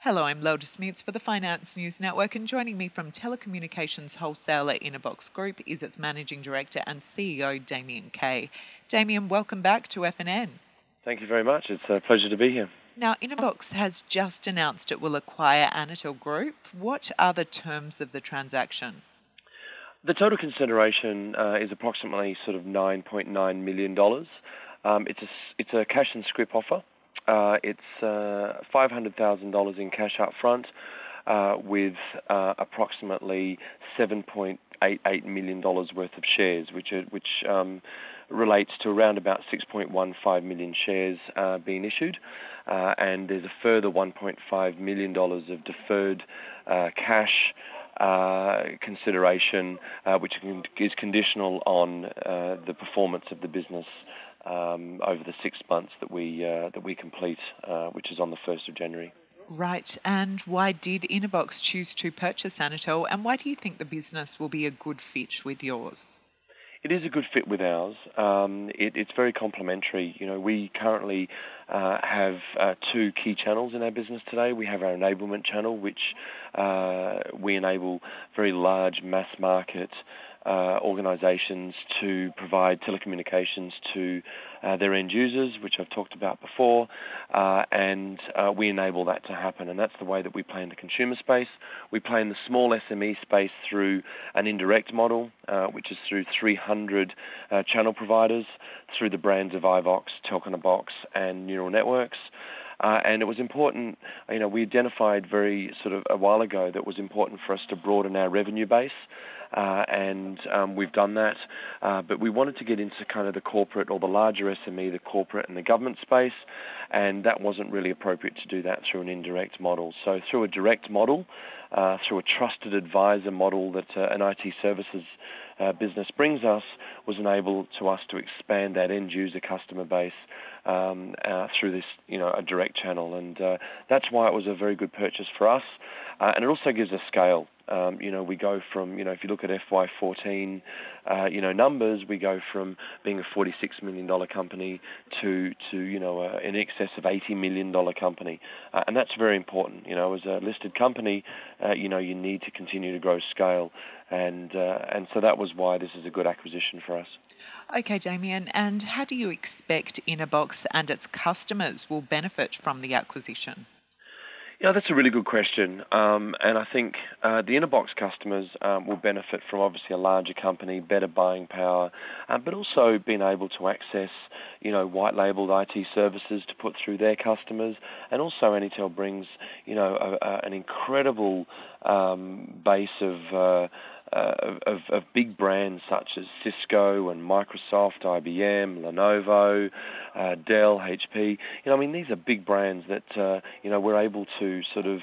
Hello, I'm Lourdes Smits for the Finance News Network, and joining me from telecommunications wholesaler Inabox Group is its Managing Director and CEO Damian Kay. Damian, welcome back to FNN. Thank you very much. It's a pleasure to be here. Now, Inabox has just announced it will acquire Anittel Group. What are the terms of the transaction? The total consideration is approximately sort of $9.9 million. It's a cash and scrip offer. It's $500,000 in cash up front with approximately $7.88 million worth of shares, which relates to around about 6.15 million shares being issued. And there's a further $1.5 million of deferred cash consideration, which is conditional on the performance of the business over the 6 months that we complete, which is on the 1st of January. Right, and why did Inabox choose to purchase Anittel, and why do you think the business will be a good fit with yours? It is a good fit with ours. It's very complementary. We currently have two key channels in our business today. We have our enablement channel, which we enable very large mass market organisations to provide telecommunications to their end users, which I've talked about before, and we enable that to happen, and that's the way that we play in the consumer space. We play in the small SME space through an indirect model, which is through 300 channel providers, through the brands of iVox, Telcon-Box, and Neural Networks. And it was important, we identified very sort of a while ago that it was important for us to broaden our revenue base, and we've done that. But we wanted to get into kind of the corporate or the larger SME, the corporate and the government space, and that wasn't really appropriate to do that through an indirect model. So through a direct model, through a trusted advisor model that an IT services business brings us, was enabled to us to expand that end user customer base through this, a direct channel, and that's why it was a very good purchase for us, and it also gives us scale. We go from, if you look at FY14, numbers, we go from being a $46 million company to in excess of $80 million company, and that's very important. As a listed company, you need to continue to grow scale, and so that was why this is a good acquisition for us. Okay, Damian, and how do you expect Inabox and its customers will benefit from the acquisition? Yeah, that's a really good question, and I think the Inabox customers will benefit from obviously a larger company, better buying power, but also being able to access, white-labelled IT services to put through their customers, and also Anittel brings, an incredible base of big brands such as Cisco and Microsoft, IBM, Lenovo, Dell, HP. These are big brands that, we're able to sort of,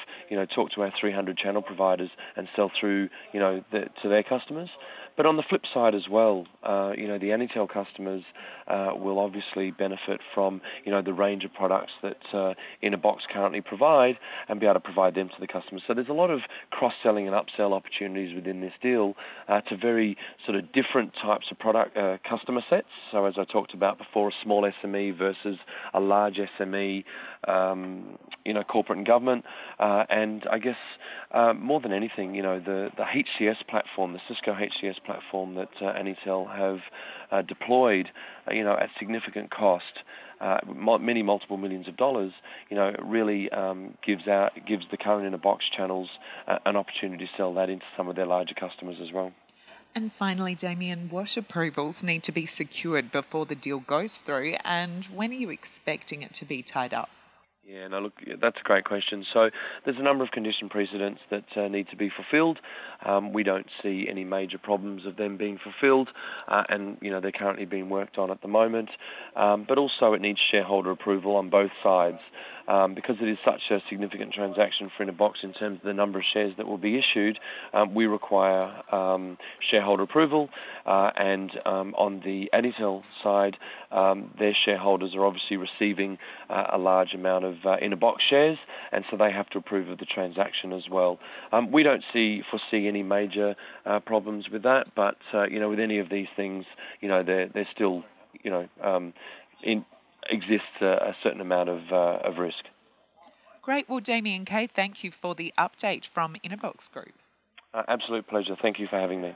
talk to our 300 channel providers and sell through, to their customers. But on the flip side as well, the Anittel customers will obviously benefit from, the range of products that Inabox currently provide and be able to provide them to the customers. So there's a lot of cross-selling and upsell opportunities within this deal to very sort of different types of product customer sets. So as I talked about before, a small SME versus a large SME, corporate and government, and I guess more than anything, the HCS platform, the Cisco HCS platform that Anittel have deployed, at significant cost, many multiple millions of dollars, really gives the current Inabox channels an opportunity to sell that into some of their larger customers as well. And finally, Damian, what approvals need to be secured before the deal goes through, and when are you expecting it to be tied up? Yeah, no, look, that's a great question. So there's a number of condition precedents that need to be fulfilled. We don't see any major problems of them being fulfilled, and they're currently being worked on at the moment. But also it needs shareholder approval on both sides. Because it is such a significant transaction for Inabox in terms of the number of shares that will be issued, we require shareholder approval, and on the Anittel side, their shareholders are obviously receiving a large amount of Inabox shares, and so they have to approve of the transaction as well. We don't foresee any major problems with that, but with any of these things, they're still, exists a certain amount of risk. Great. Well, Damian Kay, thank you for the update from Inabox Group. Absolute pleasure. Thank you for having me.